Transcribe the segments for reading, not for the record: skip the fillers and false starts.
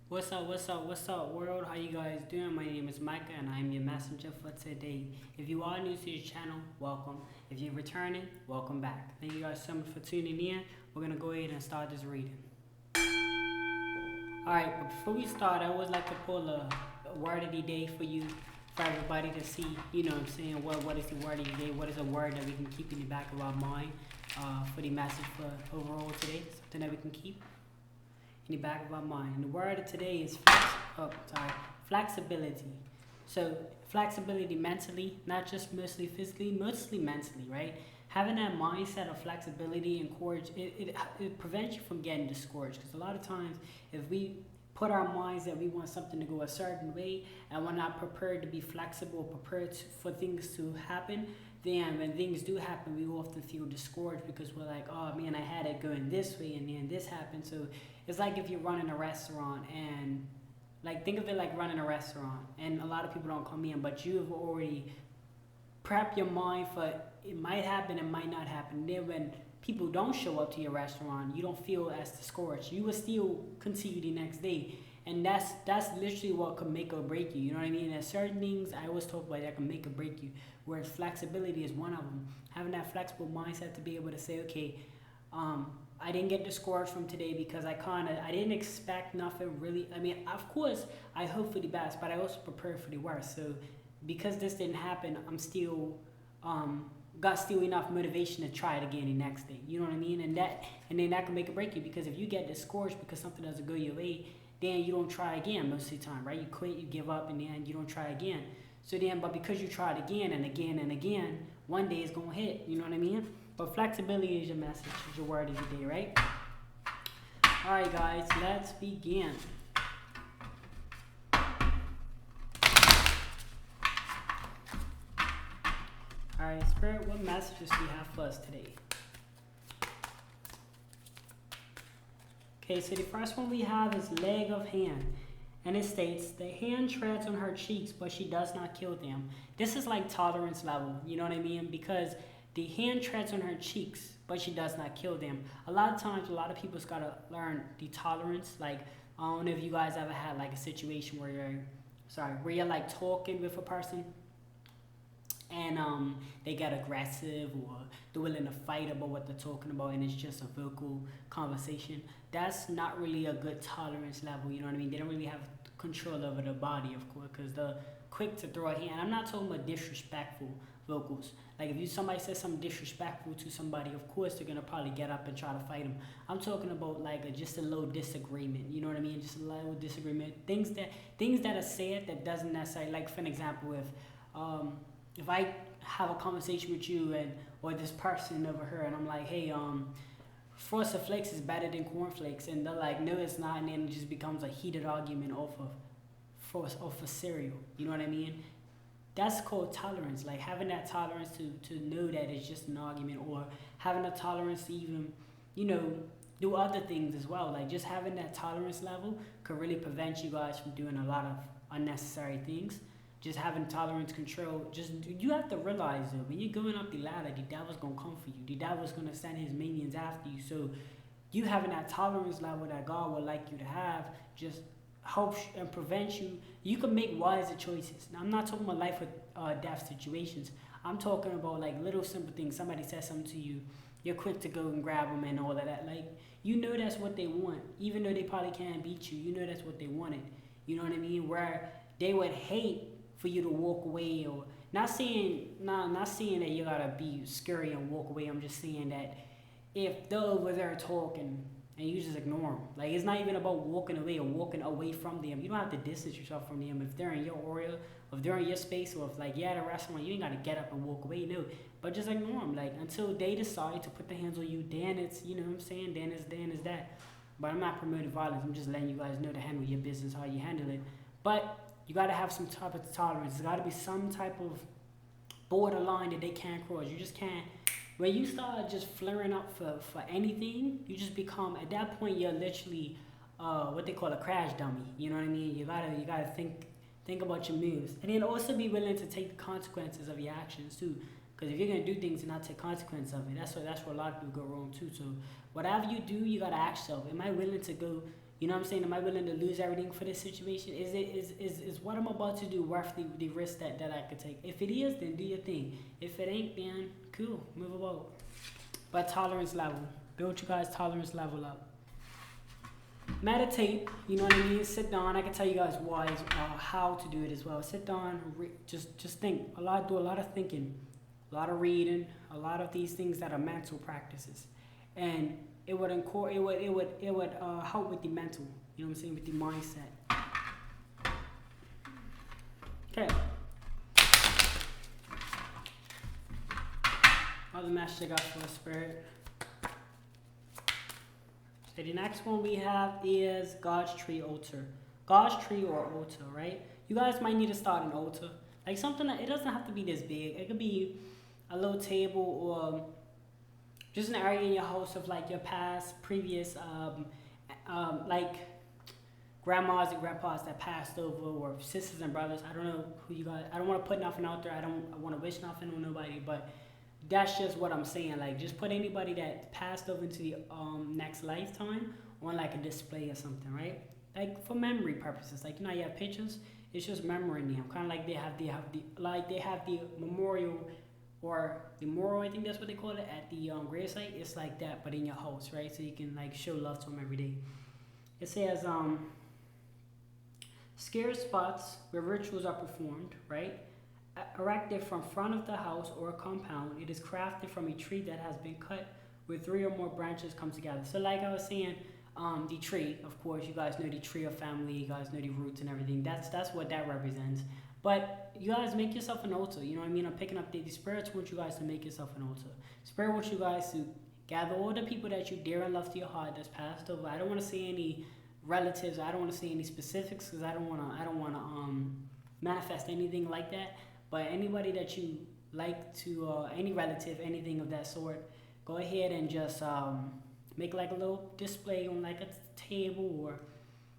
What's up, world? How you guys doing? My name is Micah, and I'm your messenger for today. If you are new to the channel, welcome. If you're returning, welcome back. Thank you guys so much for tuning in. We're gonna go ahead and start this reading. All right, but before we start, I always like to pull a word of the day for you, for everybody to see. You know what I'm saying? What is the word of the day? What is a word that we can keep in the back of our mind for the message for overall today? Something that we can keep in the back of our mind. And the word of today is flexibility. So flexibility mentally, not just mostly physically, mostly mentally, right? Having that mindset of flexibility and courage, it prevents you from getting discouraged. Because a lot of times, if we put our minds that we want something to go a certain way and we're not prepared to be flexible, for things to happen, then when things do happen, we often feel discouraged because we're like, oh man, I had it going this way and then this happened. So it's like if you're running a restaurant and like think of it like running a restaurant and a lot of people don't come in, but you've already prepped your mind for it might happen, it might not happen. Then when people don't show up to your restaurant, you don't feel as discouraged. You will still continue the next day. And that's literally what could make or break you. You know what I mean? There's certain things I always talk about that can make or break you. Whereas flexibility is one of them. Having that flexible mindset to be able to say, okay, I didn't get discouraged from today because I didn't expect nothing really. I mean, of course, I hope for the best, but I also prepare for the worst. So because this didn't happen, I'm still got still enough motivation to try it again the next day. You know what I mean? And then that can make or break you, because if you get discouraged because something doesn't go your way, then you don't try again most of the time, right? You quit, you give up, and then you don't try again. So then, but because you tried again and again and again, one day it's gonna hit. You know what I mean? But flexibility is your message, is your word of the day, right? All right, guys, let's begin. All right, Spirit, what messages do you have for us today? Okay, so the first one we have is leg of hand. And it states, the hand treads on her cheeks, but she does not kill them. This is like tolerance level, you know what I mean? Because the hand treads on her cheeks, but she does not kill them. A lot of times, a lot of people's got to learn the tolerance. Like, I don't know if you guys ever had like a situation where you're like talking with a person and they get aggressive or they're willing to fight about what they're talking about, and it's just a vocal conversation. That's not really a good tolerance level, you know what I mean? They don't really have control over their body, of course, because they're quick to throw a hand. I'm not talking about disrespectful vocals. Like if somebody says something disrespectful to somebody, of course they're gonna probably get up and try to fight them. I'm talking about like just a little disagreement, you know what I mean? Just a little disagreement. Things that are said that doesn't necessarily, like for an example, if I have a conversation with you or this person over here, and I'm like, hey, Frosted Flakes is better than cornflakes, and they're like, no, it's not, and then it just becomes a heated argument off of cereal. You know what I mean? That's called tolerance. Like having that tolerance to know that it's just an argument, or having a tolerance to even, do other things as well. Like just having that tolerance level could really prevent you guys from doing a lot of unnecessary things. Just having tolerance control, you have to realize that when you're going up the ladder, the devil's gonna come for you. The devil's gonna send his minions after you. So you having that tolerance level that God would like you to have just helps and prevents you. You can make wiser choices. Now I'm not talking about life or death situations. I'm talking about like little simple things. Somebody says something to you, you're quick to go and grab them and all of that. Like that's what they want, even though they probably can't beat you. That's what they wanted. You know what I mean? Where they would hate for you to walk away, or not saying that you gotta be scary and walk away. I'm just saying that if they're over there talking and you just ignore them, like it's not even about walking away or walking away from them. You don't have to distance yourself from them if they're in your area, or if they're in your space, or if like you're at a restaurant, you ain't gotta get up and walk away. No, but just ignore them. Like until they decide to put their hands on you, then it's what I'm saying. Then it's that. But I'm not promoting violence. I'm just letting you guys know to handle your business, how you handle it. But you got to have some type of tolerance. There's got to be some type of borderline that they can't cross. You just can't. When you start just flaring up for anything, you just become, at that point, you're literally what they call a crash dummy. You know what I mean? You gotta think about your moves, and then also be willing to take the consequences of your actions too. Because if you're gonna do things and not take consequence of it, that's where a lot of people go wrong too. So whatever you do, you gotta ask yourself: am I willing to go You know what I'm saying? Am I willing to lose everything for this situation? Is what I'm about to do worth the risk that I could take? If it is, then do your thing. If it ain't, then cool, move about. But tolerance level, build you guys' tolerance level up. Meditate, you know what I mean? Sit down. I can tell you guys why, how to do it as well. Sit down, just think. Do a lot of thinking, a lot of reading, a lot of these things that are mental practices, and it would help with the mental. You know what I'm saying? With the mindset. Okay. Other message I got for the spirit. So the next one we have is God's tree altar. God's tree or altar, right? You guys might need to start an altar. Like something that, it doesn't have to be this big. It could be a little table or just an area in your house of like your previous, like grandmas and grandpas that passed over, or sisters and brothers. I don't know who you guys, I don't want to put nothing out there. I want to wish nothing on nobody, but that's just what I'm saying. Like, just put anybody that passed over into the next lifetime on like a display or something, right? Like for memory purposes. Like, you know, you have pictures. It's just memorying them. Kind of like they have the memorial or the memorial. I think that's what they call it at the grave site. It's like that, but in your house, right? So you can like show love to them every day. It says scarce spots where rituals are performed, right? Erected from front of the house or compound. It is crafted from a tree that has been cut where 3 or more branches come together. So like I was saying, the tree, of course, you guys know the tree of family, you guys know the roots and everything. That's what that represents. But you guys make yourself an altar, you know what I mean? I'm picking up the spirits want you guys to make yourself an altar. Spirit wants you guys to gather all the people that you dear and love to your heart that's passed over. I don't want to say any relatives, I don't want to say any specifics because I don't want to manifest anything like that. But anybody that you like to, any relative, anything of that sort, go ahead and just make like a little display on like a table or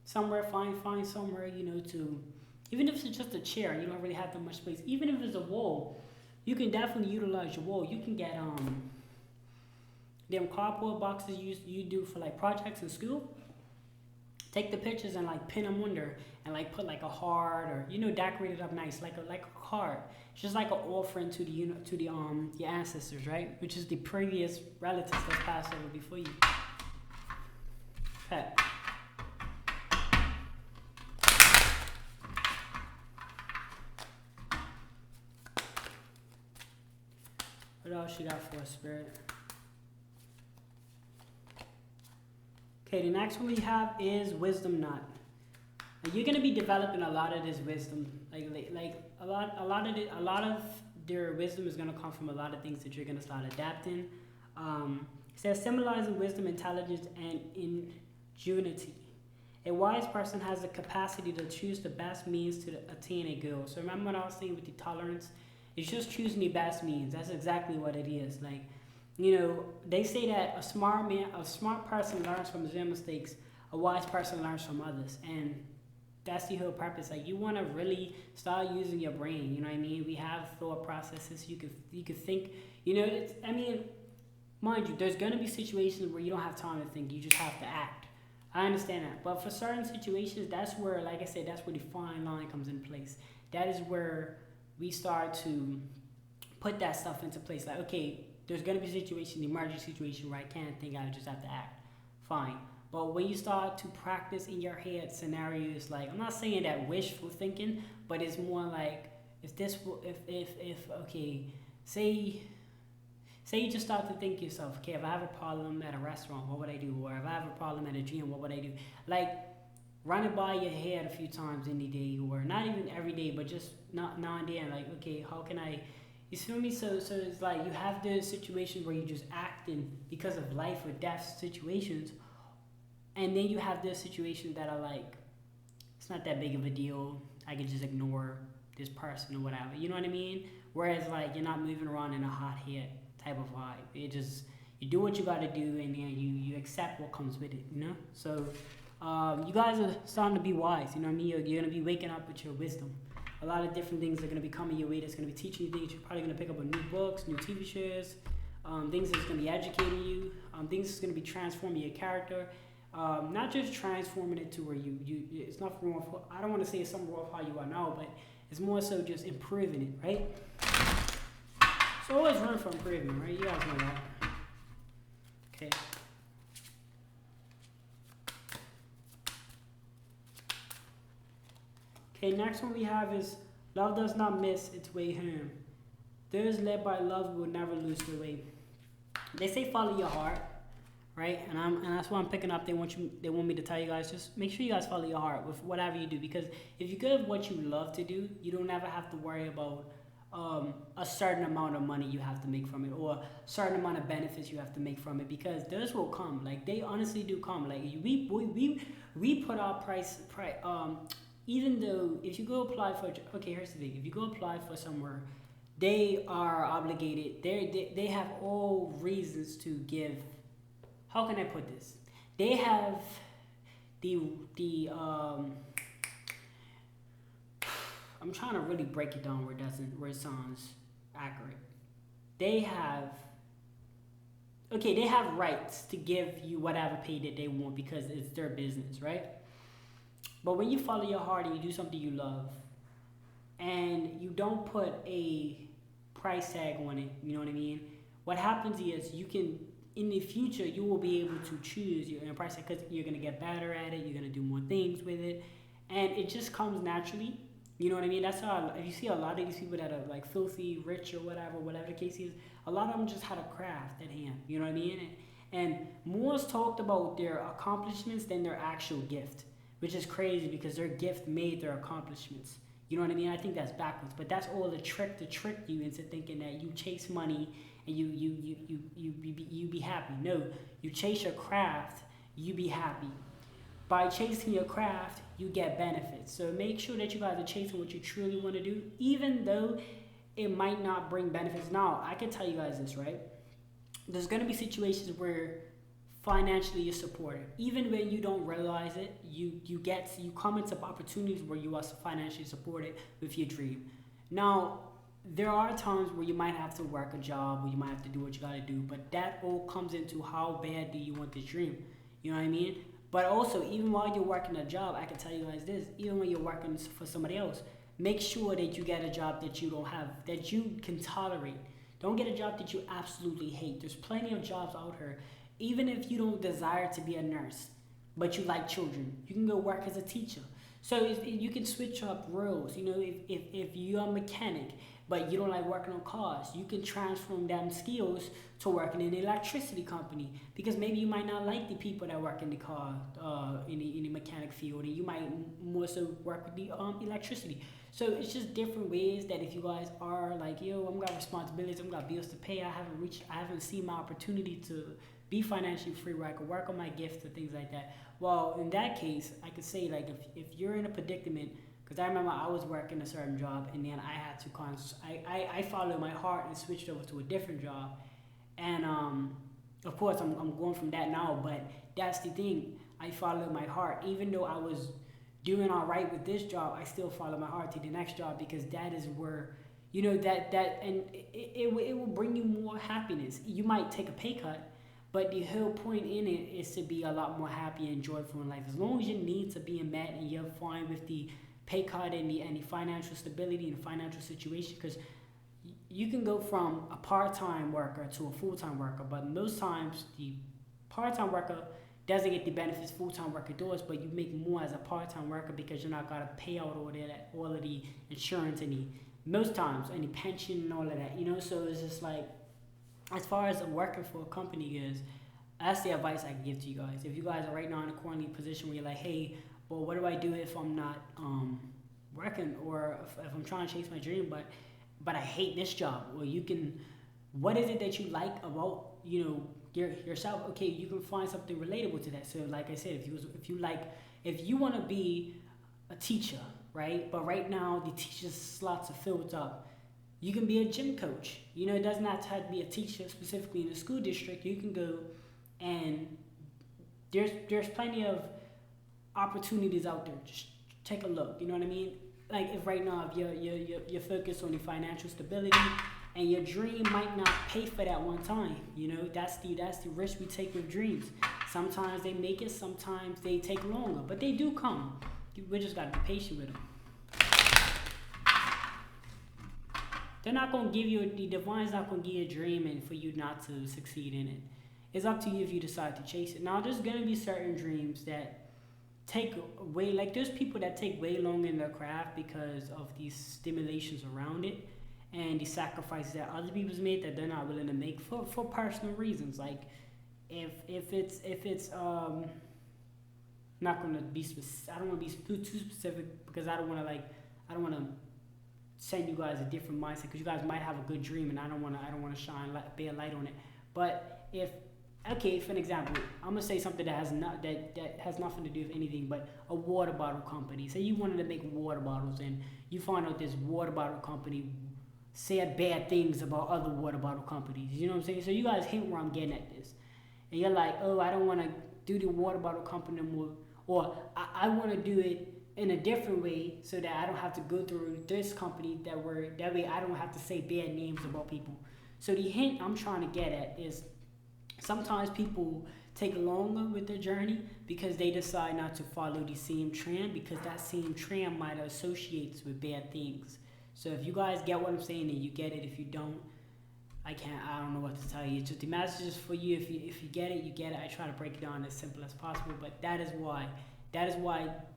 somewhere. Find somewhere, you know, to, even if it's just a chair, you don't really have that much space. Even if it's a wall, you can definitely utilize your wall. You can get them cardboard boxes you do for like projects in school. Take the pictures and like pin them under and like put like a heart or, you know, decorate it up nice like a card. It's just like an offering to the your ancestors, right? Which is the previous relatives that passed over before you. Okay. What else you got for us, Spirit? Okay, the next one we have is wisdom knot. Now, you're gonna be developing a lot of this wisdom, like a lot of their wisdom is gonna come from a lot of things that you're gonna start adapting. It says symbolizing wisdom, intelligence, and ingenuity. A wise person has the capacity to choose the best means to attain a goal. So remember what I was saying with the tolerance? It's just choosing the best means. That's exactly what it is. Like, you know, they say that a smart person learns from their mistakes. A wise person learns from others, and that's the whole purpose. Like, you want to really start using your brain. You know what I mean? We have thought processes. You could think. You know, mind you, there's gonna be situations where you don't have time to think. You just have to act. I understand that, but for certain situations, that's where, like I said, that's where the fine line comes in place. That is where we start to put that stuff into place. Like, okay, there's going to be a situation, the emergency situation where I can't think, I just have to act. Fine. But when you start to practice in your head scenarios, like, I'm not saying that wishful thinking, but it's more like, say you just start to think yourself, okay, if I have a problem at a restaurant, what would I do? Or if I have a problem at a gym, what would I do? Like, run it by your head a few times in the day, or not even every day, but just now and then, like, okay, how can I, you feel me? So it's like you have the situations where you're just acting because of life or death situations, and then you have the situations that are like, it's not that big of a deal, I can just ignore this person or whatever, you know what I mean? Whereas like you're not moving around in a hot head type of vibe. It just, you do what you got to do, and then you accept what comes with it, you know? So you guys are starting to be wise, you know what I mean? You're going to be waking up with your wisdom. A lot of different things are going to be coming your way that's going to be teaching you things. You're probably going to pick up on new books, new TV shows, things that's going to be educating you, things that's going to be transforming your character. Not just transforming it to where it's not wrong. I don't want to say it's something wrong with how you are now, but it's more so just improving it, right? So always room for improvement, right? You guys know that. Okay. Okay, next one we have is love does not miss its way home. Those led by love will never lose their way. They say follow your heart, right? And that's why I'm picking up. They want me to tell you guys, just make sure you guys follow your heart with whatever you do, because if you go with what you love to do, you don't ever have to worry about a certain amount of money you have to make from it, or a certain amount of benefits you have to make from it, because those will come. Like, they honestly do come. Like, we put our price even though if you go apply for, okay, here's the thing, if you go apply for somewhere, they are obligated, they have all reasons to give, how can I put this? They have I'm trying to really break it down where it sounds accurate. They have rights to give you whatever pay that they want because it's their business, right? But when you follow your heart and you do something you love, and you don't put a price tag on it, you know what I mean? What happens is you can, in the future, you will be able to choose your price tag because you're going to get better at it, you're going to do more things with it, and it just comes naturally. You know what I mean? That's how, if you see a lot of these people that are like filthy rich or whatever the case is, a lot of them just had a craft at hand, you know what I mean? And more is talked about their accomplishments than their actual gift, which is crazy because their gift made their accomplishments. You know what I mean? I think that's backwards, but that's all the trick to trick you into thinking that you chase money and you be happy. No, you chase your craft, you be happy. By chasing your craft, you get benefits. So make sure that you guys are chasing what you truly want to do, even though it might not bring benefits. Now, I can tell you guys this, right? There's going to be situations where financially you're supported. Even when you don't realize it, you come into opportunities where you are financially supported with your dream. Now, there are times where you might have to work a job, where you might have to do what you got to do, but that all comes into how bad do you want this dream. You know what I mean? But also, even while you're working a job, I can tell you guys this, even when you're working for somebody else, make sure that you get a job that you don't have, that you can tolerate. Don't get a job that you absolutely hate. There's plenty of jobs out here. Even if you don't desire to be a nurse, but you like children, you can go work as a teacher. So you can switch up roles. You know, if you're a mechanic, but you don't like working on cars, you can transform them skills to working in an electricity company, because maybe you might not like the people that work in the car, in the mechanic field, and you might more so work with the electricity. So it's just different ways that if you guys are like, yo, I've got responsibilities, I've got bills to pay, I haven't seen my opportunity to be financially free where I could work on my gifts and things like that. Well, in that case, I could say, like, if you're in a predicament, because I remember I was working a certain job and then I had to I followed my heart and switched over to a different job. And of course, I'm going from that now, but that's the thing. I followed my heart. Even though I was doing all right with this job, I still follow my heart to the next job, because that is where, you know, and it will bring you more happiness. You might take a pay cut, but the whole point in it is to be a lot more happy and joyful in life. As long as your needs are being met and you're fine with the pay cut and the financial stability and the financial situation, because you can go from a part-time worker to a full-time worker, but most times the part-time worker doesn't get the benefits full-time worker does, but you make more as a part-time worker because you're not gonna pay out all of the insurance and most times and the pension and all of that, you know. So it's just like, as far as working for a company goes, that's the advice I can give to you guys. If you guys are right now in a quarantine position where you're like, hey, well, what do I do if I'm not working, or if I'm trying to chase my dream, but I hate this job? Well, you can, what is it that you like about, you know, yourself? Okay, you can find something relatable to that. So like I said, if you want to be a teacher, right? But right now the teacher slots are filled up. You can be a gym coach. You know, it doesn't have to be a teacher specifically in a school district. You can go and there's plenty of opportunities out there. Just take a look. You know what I mean? Like, if right now, if you're focused on the financial stability and your dream might not pay for that one time. You know, that's the risk we take with dreams. Sometimes they make it, sometimes they take longer, but they do come. We just gotta be patient with them. They're not gonna give you the divine's not gonna give you a dream and for you not to succeed in it. It's up to you if you decide to chase it. Now, there's gonna be certain dreams that take way, like there's people that take way longer in their craft because of these stimulations around it and the sacrifices that other people's made that they're not willing to make for personal reasons. Like if it's not gonna be specific, I don't want to be too specific because I don't want to send you guys a different mindset because you guys might have a good dream and I don't want to shine be a light on it. But if okay, for an example, I'm gonna say something that has nothing to do with anything but a water bottle company. Say you wanted to make water bottles and you find out this water bottle company said bad things about other water bottle companies. You know what I'm saying? So you guys hint where I'm getting at this. And you're like, oh, I don't want to do the water bottle company anymore. Or I want to do it in a different way so that I don't have to go through this company that way I don't have to say bad names about people. So the hint I'm trying to get at is sometimes people take longer with their journey because they decide not to follow the same trend because that same trend might associate with bad things. So if you guys get what I'm saying, then you get it. If you don't, I don't know what to tell you. Just the message is for you. If you get it, you get it. I try to break it down as simple as possible, but that is why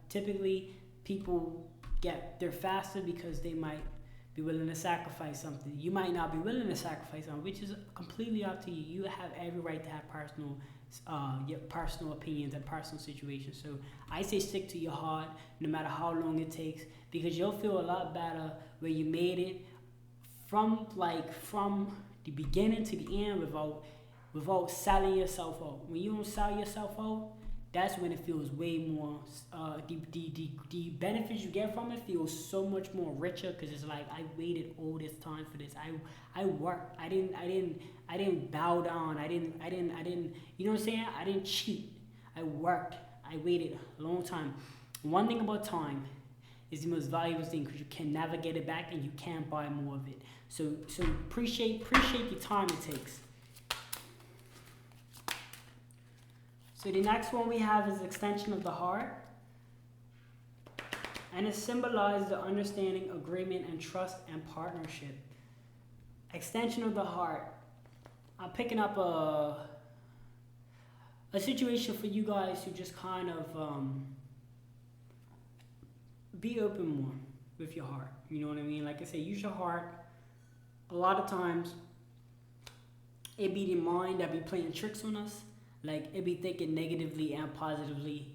typically people they're faster because they might be willing to sacrifice something. You might not be willing to sacrifice something, which is completely up to you. You have every right to have your personal opinions and personal situations. So I say stick to your heart no matter how long it takes because you'll feel a lot better when you made it from the beginning to the end without selling yourself out. When you don't sell yourself out, that's when it feels way more. The benefits you get from it feels so much more richer because it's like I waited all this time for this. I worked. I didn't bow down. I didn't. You know what I'm saying? I didn't cheat. I worked. I waited a long time. One thing about time is the most valuable thing because you can never get it back and you can't buy more of it. So appreciate the time it takes. So the next one we have is extension of the heart. And it symbolizes the understanding, agreement, and trust and partnership. Extension of the heart. I'm picking up a situation for you guys to just kind of be open more with your heart. You know what I mean? Like I say, use your heart. A lot of times, it be the mind that be playing tricks on us. Like, it be thinking negatively and positively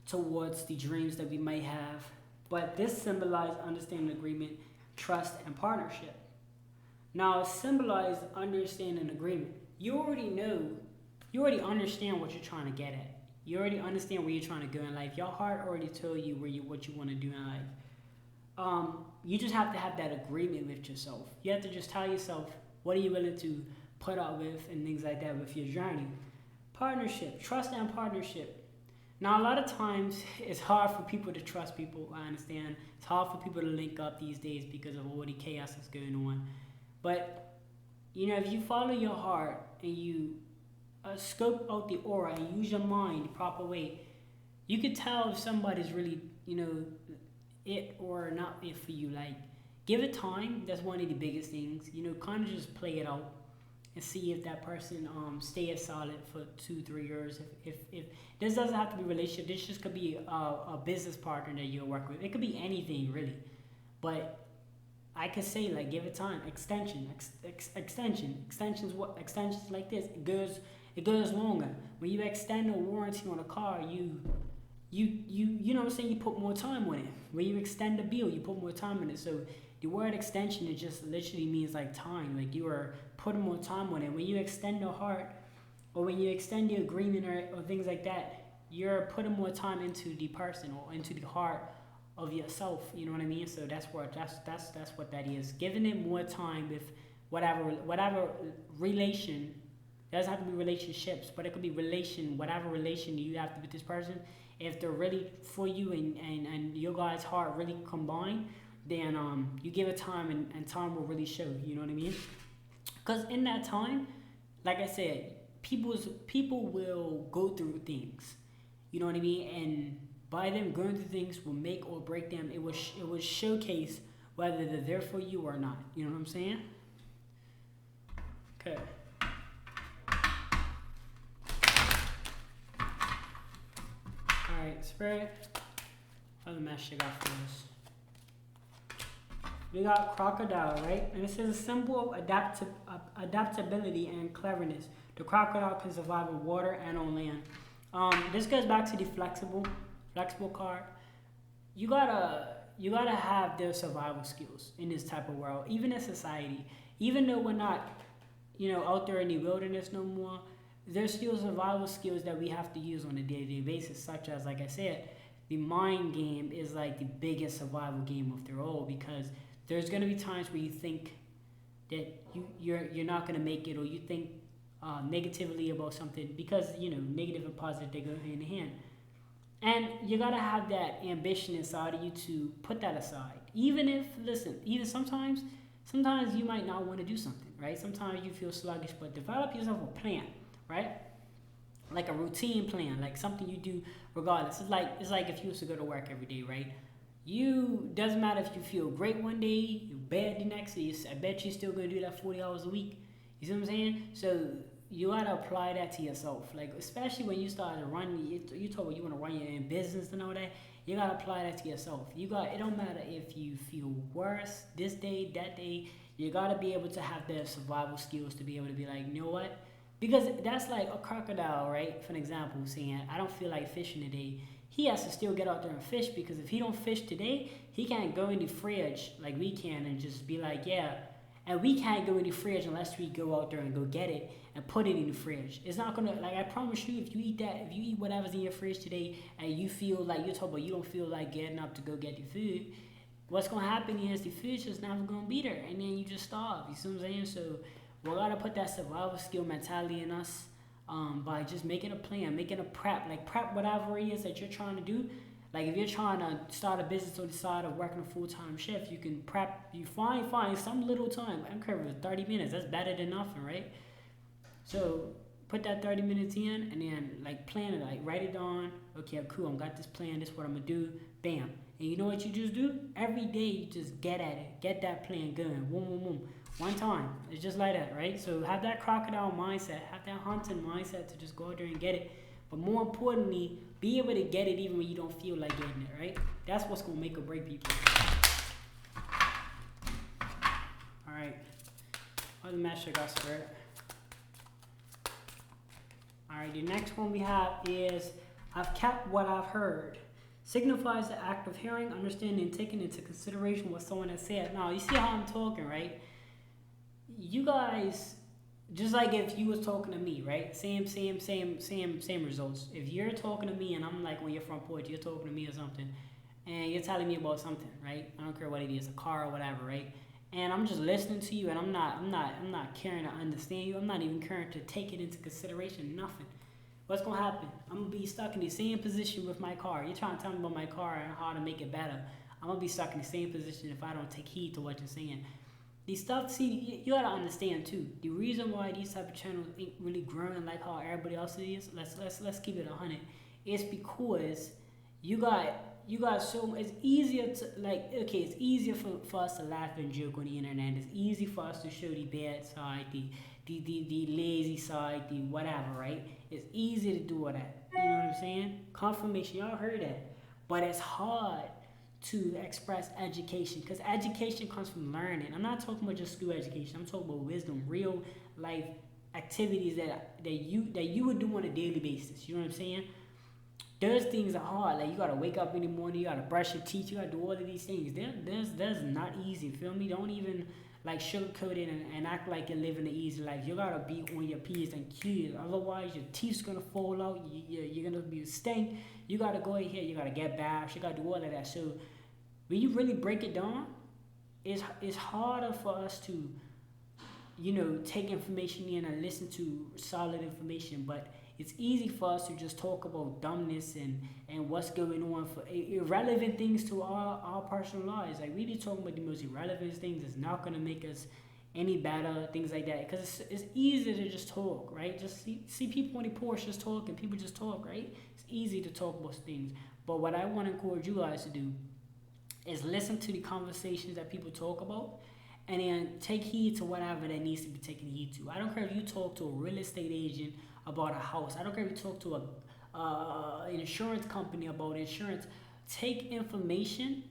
towards the dreams that we might have. But this symbolizes understanding, agreement, trust, and partnership. Now, it symbolizes understanding agreement. You already understand what you're trying to get at. You already understand where you're trying to go in life. Your heart already told you what you want to do in life. You just have to have that agreement with yourself. You have to just tell yourself what are you willing to put up with and things like that with your journey. Partnership, trust and partnership. Now, a lot of times, it's hard for people to trust people, I understand. It's hard for people to link up these days because of all the chaos that's going on. But, if you follow your heart and you scope out the aura and use your mind the proper way, you can tell if somebody's really, it or not it for you. Like, give it time. That's one of the biggest things. Kind of just play it out and see if that person stays solid for 2-3 years. If this doesn't have to be a relationship, this just could be a business partner that you'll work with. It could be anything really, but I could say like give it time. Extensions like this. It goes longer. When you extend a warranty on a car, you know what I'm saying, you put more time on it. When you extend a bill, you put more time on it. So the word extension, it just literally means like time. Like you are putting more time on it. When you extend the heart, or when you extend the agreement or things like that, you're putting more time into the person or into the heart of yourself. You know what I mean? So that's what that is. Giving it more time with whatever relation. It doesn't have to be relationships, but it could be whatever relation you have with this person. If they're really for you and your guys' heart really combine, then you give it time and time will really show. You know what I mean? Because in that time, like I said, people will go through things. You know what I mean? And by them going through things will make or break them. It will showcase whether they're there for you or not. You know what I'm saying? Okay. All right, Spirit. Other message I got for us. We got crocodile, right? And it says a symbol of adaptability and cleverness. The crocodile can survive in water and on land. This goes back to the flexible card. You gotta have their survival skills in this type of world, even in society. Even though we're not, out there in the wilderness no more, there's still survival skills that we have to use on a day-to-day basis, such as, like I said, the mind game is like the biggest survival game of their all, because there's gonna be times where you think that you're not gonna make it, or you think negatively about something, because negative and positive, they go hand in hand. And you gotta have that ambition inside of you to put that aside. Even sometimes you might not want to do something, right? Sometimes you feel sluggish, but develop yourself a plan, right? Like a routine plan, like something you do regardless. It's like if you was to go to work every day, right? You doesn't matter if you feel great one day, you're bad the next day. I bet you're still gonna do that 40 hours a week. You see what I'm saying? So you gotta apply that to yourself, like especially when you start to run. You told me you want to run your own business and all that. You gotta apply that to yourself. It don't matter if you feel worse this day, that day. You gotta be able to have the survival skills to be able to be like, you know what? Because that's like a crocodile, right? For an example, saying I don't feel like fishing today. He has to still get out there and fish, because if he don't fish today, he can't go in the fridge like we can and just be like, yeah. And we can't go in the fridge unless we go out there and go get it and put it in the fridge. It's not gonna, like, I promise you, if you eat whatever's in your fridge today and you feel like you don't feel like getting up to go get the food, what's gonna happen is the food's just never gonna be there, and then you just starve. You see what I'm saying? So we gotta put that survival skill mentality in us, by just making a plan, making a prep, whatever it is that you're trying to do. Like if you're trying to start a business on the side of working a full-time shift, you can prep. You find some little time. I'm covering 30 minutes. That's better than nothing, right? So put that 30 minutes in, and then plan it. Write it down. Okay, cool. I got this plan. This is what I'm gonna do. Bam. And you know what you just do? Every day you just get at it. Get that plan going. Boom, boom, boom. One time. It's just like that, right? So have that crocodile mindset. Have that hunting mindset to just go out there and get it. But more importantly, be able to get it even when you don't feel like getting it, right? That's what's going to make or break people. All right. Other match I got squared. All right, the next one we have is I've kept what I've heard. Signifies the act of hearing, understanding, and taking into consideration what someone has said. Now, you see how I'm talking, right? You guys, just like if you was talking to me, right? Same results. If you're talking to me and I'm like on your front porch, you're talking to me or something, and you're telling me about something, right? I don't care what it is, a car or whatever, right? And I'm just listening to you, and I'm not caring to understand you. I'm not even caring to take it into consideration. Nothing. What's gonna happen? I'm gonna be stuck in the same position with my car. You're trying to tell me about my car and how to make it better. I'm gonna be stuck in the same position if I don't take heed to what you're saying. These stuff, see, you gotta understand too. The reason why these type of channels ain't really growing like how everybody else is, let's keep it 100. It's because you got so, it's easier to it's easier for us to laugh and joke on the internet. It's easy for us to show the bad side, the lazy side, the whatever, right? It's easy to do all that. You know what I'm saying? Confirmation, y'all heard that. But it's hard to express education, because education comes from learning. I'm not talking about just school education. I'm talking about wisdom, real life activities that you would do on a daily basis. You know what I'm saying? Those things are hard. Like you gotta wake up in the morning, you gotta brush your teeth, you gotta do all of these things. That's not easy. Feel me? Don't even sugarcoat it and act like you're living an easy life. You gotta be on your P's and Q's. Otherwise, your teeth's gonna fall out. You're gonna be stink. You gotta go ahead. You gotta get baths. You gotta do all of that. So when you really break it down, it's harder for us to, take information in and listen to solid information. But it's easy for us to just talk about dumbness and what's going on for irrelevant things to our personal lives. Like we be talking about the most irrelevant things that's not gonna make us any better, things like that. Because it's easy to just talk, right? Just see people on the porch just talk, and people just talk, right? It's easy to talk about things. But what I want to encourage you guys to do is listen to the conversations that people talk about, and then take heed to whatever that needs to be taken heed to. I don't care if you talk to a real estate agent about a house. I don't care if you talk to an insurance company about insurance. Take information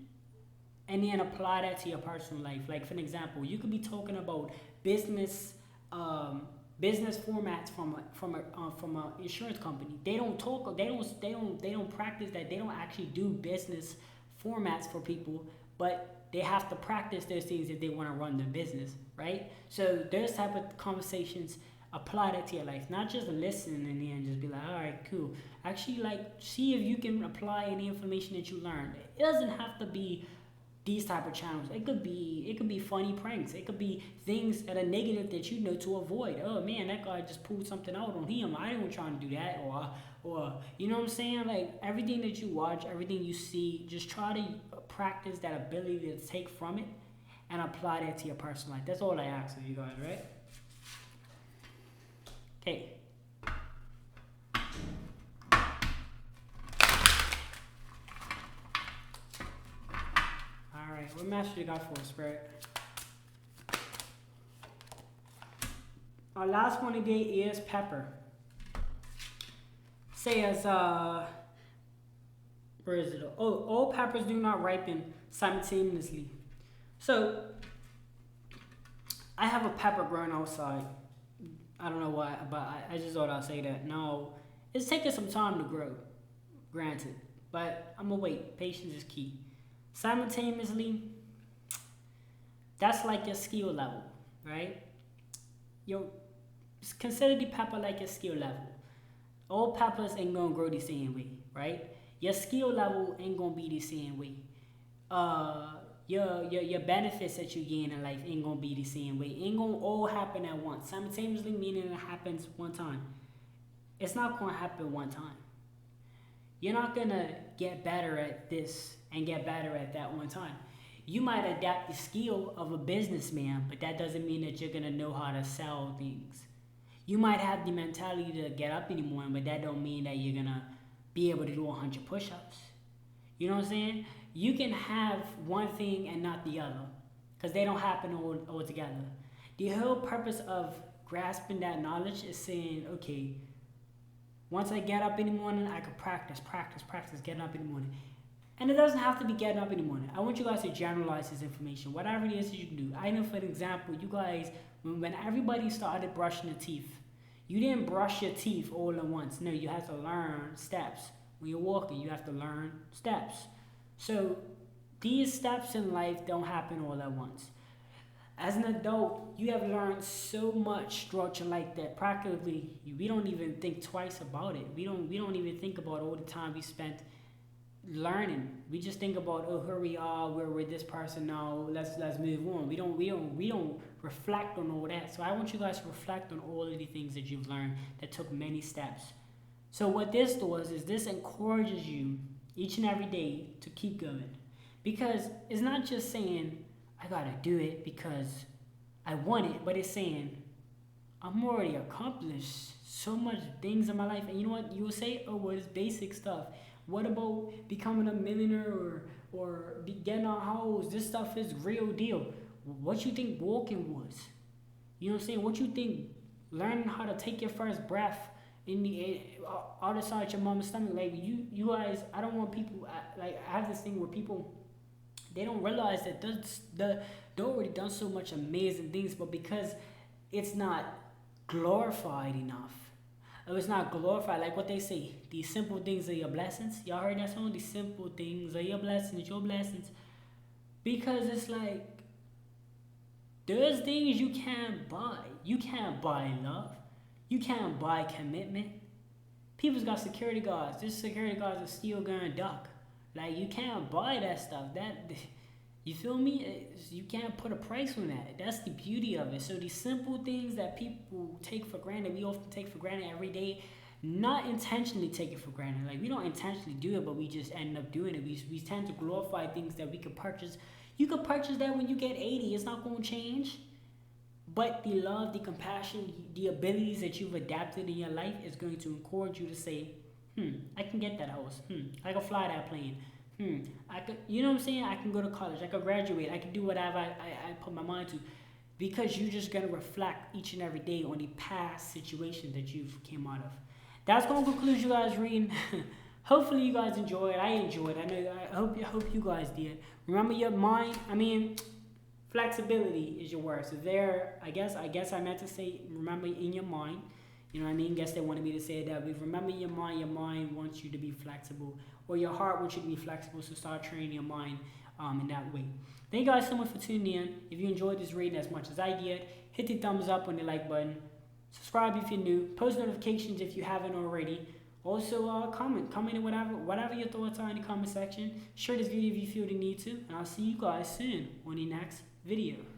and then apply that to your personal life. Like for an example, you could be talking about business formats from a insurance company. They don't talk. They don't practice that. They don't actually do business formats for people, but they have to practice those things if they want to run their business, right? So those type of conversations, apply that to your life. Not just listen and then just be like, all right, cool. Actually, like, see if you can apply any information that you learned. It doesn't have to be these type of channels. It could be funny pranks. It could be things that are negative that you know to avoid. Oh man, that guy just pulled something out on him. I ain't trying to do that. Or you know what I'm saying? Like everything that you watch, everything you see, just try to practice that ability to take from it and apply that to your personal life. That's all I ask of you guys, right? Okay. Alright, what message you got for us, Spirit? Our last one today is pepper. Says, where is it? Oh, all peppers do not ripen simultaneously. So, I have a pepper growing outside. I don't know why, but I just thought I'd say that. No, it's taking some time to grow, granted. But I'm going to wait. Patience is key. Simultaneously, that's like your skill level, right? Consider the pepper like your skill level. All peppers ain't gonna grow the same way, right? Your skill level ain't gonna be the same way. Your benefits that you gain in life ain't gonna be the same way. Ain't gonna all happen at once. Simultaneously meaning it happens one time. It's not gonna happen one time. You're not gonna get better at this and get better at that one time. You might adapt the skill of a businessman, but that doesn't mean that you're gonna know how to sell things. You might have the mentality to get up in the morning, but that don't mean that you're gonna be able to do 100 push-ups. You know what I'm saying? You can have one thing and not the other, because they don't happen all together. The whole purpose of grasping that knowledge is saying, okay, once I get up in the morning, I can practice getting up in the morning. And it doesn't have to be getting up in the morning. I want you guys to generalize this information. Whatever it is that you can do. I know, for example, you guys, when everybody started brushing their teeth, you didn't brush your teeth all at once. No, you have to learn steps. When you're walking, you have to learn steps. So these steps in life don't happen all at once. As an adult, you have learned so much throughout your life that practically we don't even think twice about it. We don't even think about all the time we spent learning. We just think about, oh, here we are, we're with this person now, let's move on. We don't reflect on all that. So I want you guys to reflect on all of the things that you've learned that took many steps. So what this does is this encourages you each and every day to keep going. Because it's not just saying, I gotta do it because I want it, but it's saying, I'm already accomplished so much things in my life. And you know what? You will say, oh, well, it's basic stuff. What about becoming a millionaire or getting a house? This stuff is real deal. What you think walking was? You know what I'm saying? What you think learning how to take your first breath in the other side of your mama's stomach? Like you guys, I don't want people, I have this thing where people, they don't realize that they already done so much amazing things, but because it's not glorified enough. It's not glorified, like what they say. These simple things are your blessings. Y'all heard that song? These simple things are your blessings, your blessings. Because it's like, there's things you can't buy. You can't buy love. You can't buy commitment. People's got security guards. This security guards are still gonna duck. Like, you can't buy that stuff. You feel me? You can't put a price on that. That's the beauty of it. So these simple things that people take for granted, we often take for granted every day, not intentionally take it for granted. Like, we don't intentionally do it, but we just end up doing it. We tend to glorify things that we could purchase. You could purchase that when you get 80. It's not going to change. But the love, the compassion, the abilities that you've adapted in your life is going to encourage you to say, I can get that house. I can fly that plane. I could, you know what I'm saying? I can go to college. I could graduate. I can do whatever I put my mind to. Because you're just going to reflect each and every day on the past situations that you've came out of. That's going to conclude you guys reading. Hopefully you guys enjoyed. I enjoyed. I hope you guys did. Remember your mind. Flexibility is your word. So there, I guess I meant to say remember in your mind. You know what I mean? Guess they wanted me to say it that way. Remember your mind wants you to be flexible. Or your heart wants you to be flexible, so start training your mind in that way. Thank you guys so much for tuning in. If you enjoyed this reading as much as I did, hit the thumbs up on the like button. Subscribe if you're new. Post notifications if you haven't already. Also, comment whatever your thoughts are in the comment section. Share this video if you feel the need to. And I'll see you guys soon on the next video.